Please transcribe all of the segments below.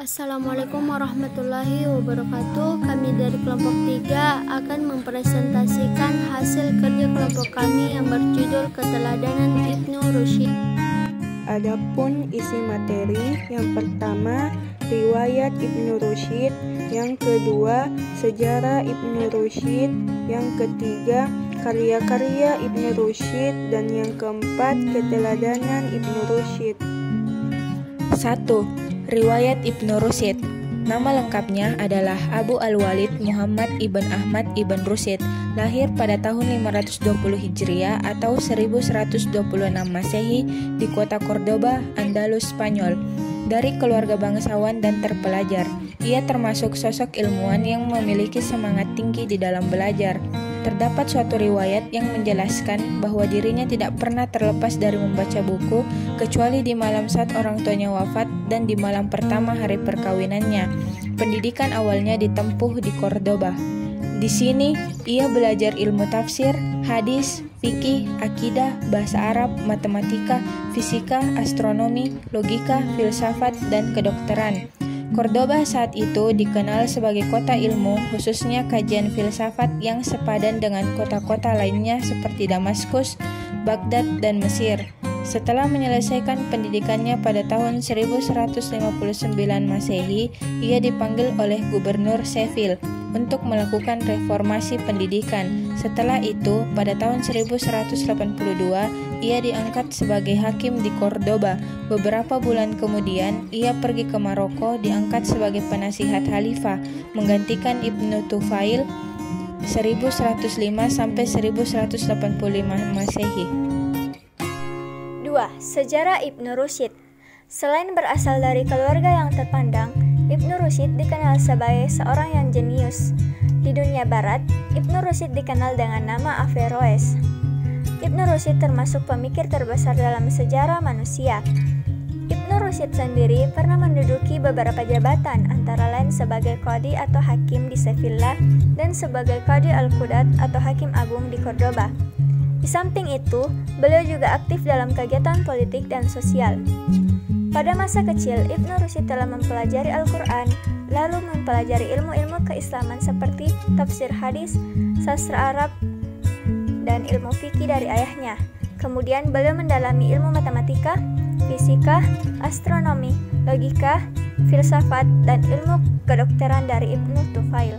Assalamualaikum warahmatullahi wabarakatuh. Kami dari kelompok 3 akan mempresentasikan hasil kerja kelompok kami yang berjudul Keteladanan Ibnu Rusyd. Adapun isi materi, yang pertama riwayat Ibnu Rusyd, yang kedua sejarah Ibnu Rusyd, yang ketiga karya-karya Ibnu Rusyd, dan yang keempat keteladanan Ibnu Rusyd. 1. Riwayat Ibnu Rusyd. Nama lengkapnya adalah Abu Al-Walid Muhammad ibn Ahmad ibn Rusyd, lahir pada tahun 520 Hijriah atau 1126 Masehi di kota Cordoba, Andalus, Spanyol. Dari keluarga bangsawan dan terpelajar, ia termasuk sosok ilmuwan yang memiliki semangat tinggi di dalam belajar. Terdapat suatu riwayat yang menjelaskan bahwa dirinya tidak pernah terlepas dari membaca buku kecuali di malam saat orang tuanya wafat dan di malam pertama hari perkawinannya. Pendidikan awalnya ditempuh di Cordoba. Di sini, ia belajar ilmu tafsir, hadis, fikih, akidah, bahasa Arab, matematika, fisika, astronomi, logika, filsafat, dan kedokteran. Cordoba saat itu dikenal sebagai kota ilmu, khususnya kajian filsafat yang sepadan dengan kota-kota lainnya seperti Damaskus, Baghdad, dan Mesir. Setelah menyelesaikan pendidikannya pada tahun 1159 Masehi, ia dipanggil oleh Gubernur Seville untuk melakukan reformasi pendidikan. Setelah itu, pada tahun 1182, ia diangkat sebagai hakim di Cordoba. Beberapa bulan kemudian, ia pergi ke Maroko diangkat sebagai penasihat khalifah, menggantikan Ibnu Tufail 1105 sampai 1185 Masehi. 2. Sejarah Ibnu Rusyd. Selain berasal dari keluarga yang terpandang, Ibnu Rusyd dikenal sebagai seorang yang jenius. Di dunia barat, Ibnu Rusyd dikenal dengan nama Averroes. Ibnu Rusyd termasuk pemikir terbesar dalam sejarah manusia. Ibnu Rusyd sendiri pernah menduduki beberapa jabatan, antara lain sebagai qadhi atau hakim di Sevilla dan sebagai qadhi al-Qudat atau hakim agung di Cordoba. Di samping itu, beliau juga aktif dalam kegiatan politik dan sosial. Pada masa kecil, Ibnu Rusyd telah mempelajari Al-Quran, lalu mempelajari ilmu-ilmu keislaman seperti tafsir hadis, sastra Arab, dan ilmu fikih dari ayahnya. Kemudian beliau mendalami ilmu matematika, fisika, astronomi, logika, filsafat, dan ilmu kedokteran dari Ibnu Tufail.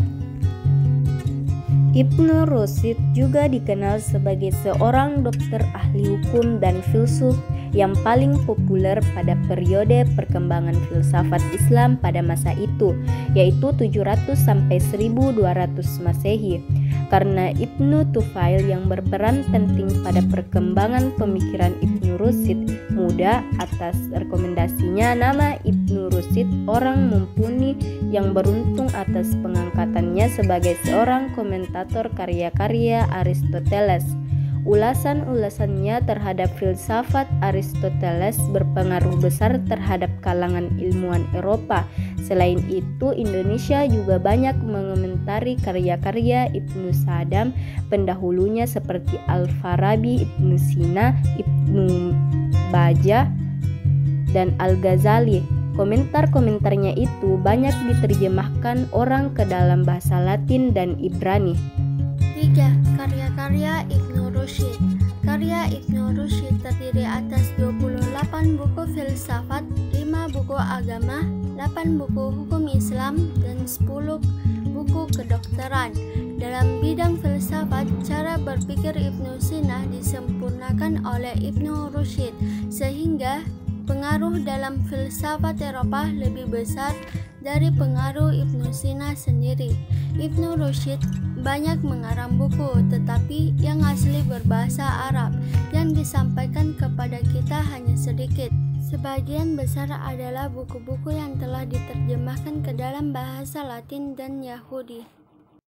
Ibnu Rusyd juga dikenal sebagai seorang dokter ahli hukum dan filsuf yang paling populer pada periode perkembangan filsafat Islam pada masa itu, yaitu 700 sampai 1200 Masehi. Karena Ibnu Tufail yang berperan penting pada perkembangan pemikiran Ibnu Rusyd muda, atas rekomendasinya nama Ibnu Rusyd orang mumpuni yang beruntung atas pengangkatannya sebagai seorang komentator karya-karya Aristoteles. Ulasan-ulasannya terhadap filsafat Aristoteles berpengaruh besar terhadap kalangan ilmuwan Eropa. Selain itu, Indonesia juga banyak mengomentari karya-karya Ibnu Sadam pendahulunya seperti Al-Farabi, Ibnu Sina, Ibnu Bajjah, dan Al-Ghazali. Komentar-komentarnya itu banyak diterjemahkan orang ke dalam bahasa Latin dan Ibrani. 3. Karya-karya Ibnu Rusyd. Karya Ibnu Rusyd terdiri atas 28 buku filsafat, 5 buku agama, 8 buku hukum Islam, dan 10 buku kedokteran. Dalam bidang filsafat, cara berpikir Ibnu Sina disempurnakan oleh Ibnu Rusyd, sehingga pengaruh dalam filsafat Eropa lebih besar dari pengaruh Ibnu Sina sendiri. Ibnu Rusyd banyak mengarang buku, tetapi yang asli berbahasa Arab. Yang disampaikan kepada kita hanya sedikit. Sebagian besar adalah buku-buku yang telah diterjemahkan ke dalam bahasa Latin dan Yahudi.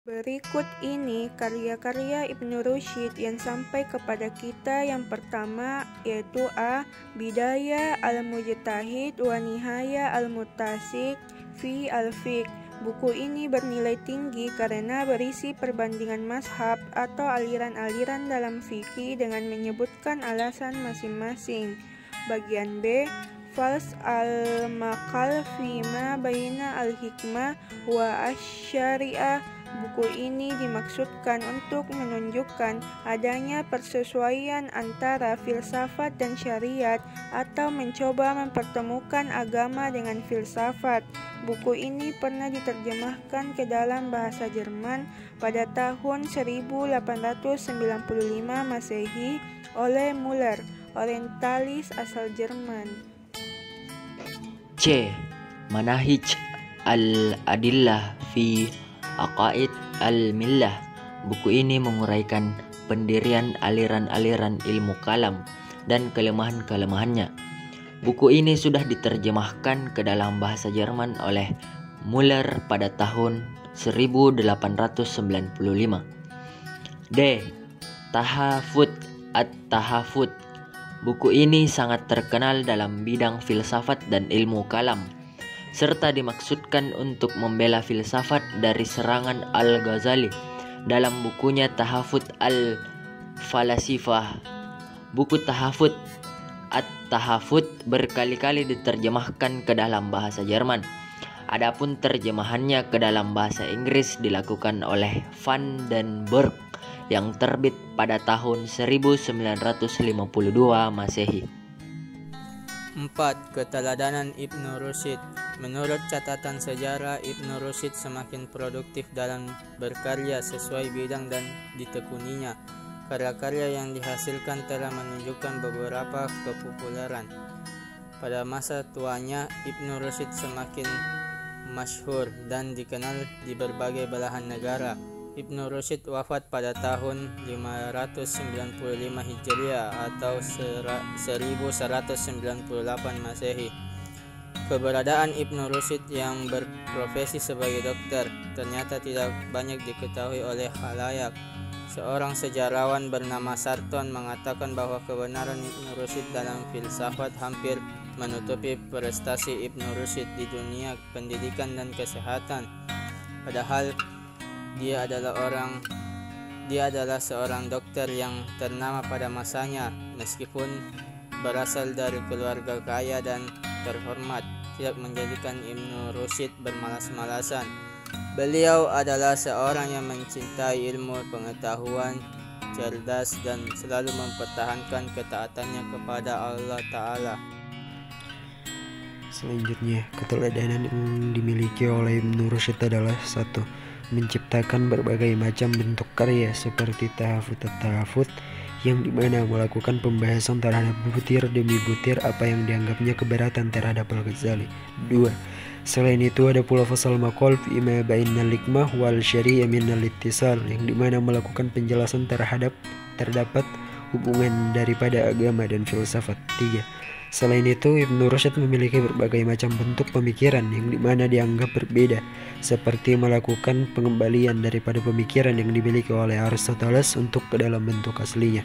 Berikut ini karya-karya Ibnu Rusyd yang sampai kepada kita. Yang pertama yaitu A. Bidayah al-Mujtahid wa Nihaya al-Muqtasid fi al-Fiqh. Buku ini bernilai tinggi karena berisi perbandingan mazhab atau aliran-aliran dalam fikih dengan menyebutkan alasan masing-masing. Bagian B. Fals al-Maqal Fima Baina al-Hikmah wa Asy-Syari'ah. Buku ini dimaksudkan untuk menunjukkan adanya persesuaian antara filsafat dan syariat atau mencoba mempertemukan agama dengan filsafat. Buku ini pernah diterjemahkan ke dalam bahasa Jerman pada tahun 1895 Masehi oleh Müller, orientalis asal Jerman. C. Manahij al-Adillah fi Aqaid al-Millah. Buku ini menguraikan pendirian aliran-aliran ilmu kalam dan kelemahan-kelemahannya. Buku ini sudah diterjemahkan ke dalam bahasa Jerman oleh Müller pada tahun 1895. D. Tahafut at-Tahafut. Buku ini sangat terkenal dalam bidang filsafat dan ilmu kalam, serta dimaksudkan untuk membela filsafat dari serangan Al-Ghazali dalam bukunya Tahafut al-Falasifah. Buku Tahafut at-Tahafut berkali-kali diterjemahkan ke dalam bahasa Jerman. Adapun terjemahannya ke dalam bahasa Inggris dilakukan oleh Van den Burg yang terbit pada tahun 1952 Masehi. 4. Keteladanan Ibnu Rusyid. Menurut catatan sejarah, Ibnu Rusyid semakin produktif dalam berkarya sesuai bidang dan ditekuninya. Karya-karya yang dihasilkan telah menunjukkan beberapa kepopuleran. Pada masa tuanya, Ibnu Rusyid semakin masyhur dan dikenal di berbagai belahan negara. Ibnu Rusyid wafat pada tahun 595 Hijriah atau 1198 Masehi. Keberadaan Ibnu Rusyid yang berprofesi sebagai dokter ternyata tidak banyak diketahui oleh khalayak. Seorang sejarawan bernama Sarton mengatakan bahwa kebenaran Ibnu Rusyid dalam filsafat hampir menutupi prestasi Ibnu Rusyid di dunia pendidikan dan kesehatan. Padahal dia adalah seorang dokter yang ternama pada masanya. Meskipun berasal dari keluarga kaya dan terhormat, tidak menjadikan Ibnu Rusyid bermalas-malasan. Beliau adalah seorang yang mencintai ilmu pengetahuan, cerdas, dan selalu mempertahankan ketaatannya kepada Allah Ta'ala. Selanjutnya, keteladanan yang dimiliki oleh Ibnu Rusyid adalah 1. Menciptakan berbagai macam bentuk karya seperti tahafut yang dimana melakukan pembahasan terhadap butir demi butir apa yang dianggapnya keberatan terhadap Al-Ghazali. 2. Selain itu ada pula fasal maqal fi ma bainal hikmah wal syari'ah minal ittisal yang dimana melakukan penjelasan terdapat hubungan daripada agama dan filsafat. 3. Selain itu, Ibnu Rusyid memiliki berbagai macam bentuk pemikiran yang dimana dianggap berbeda, seperti melakukan pengembalian daripada pemikiran yang dimiliki oleh Aristoteles untuk ke dalam bentuk aslinya.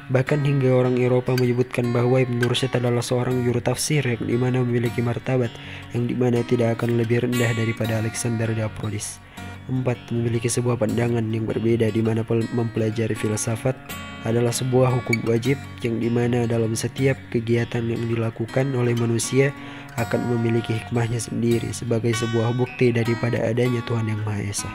Bahkan hingga orang Eropa menyebutkan bahwa Ibnu Rusyid adalah seorang juru tafsir yang dimana memiliki martabat yang dimana tidak akan lebih rendah daripada Alexander the Apollos. 4. Memiliki sebuah pandangan yang berbeda di mana mempelajari filsafat adalah sebuah hukum wajib yang dimana dalam setiap kegiatan yang dilakukan oleh manusia akan memiliki hikmahnya sendiri sebagai sebuah bukti daripada adanya Tuhan Yang Maha Esa.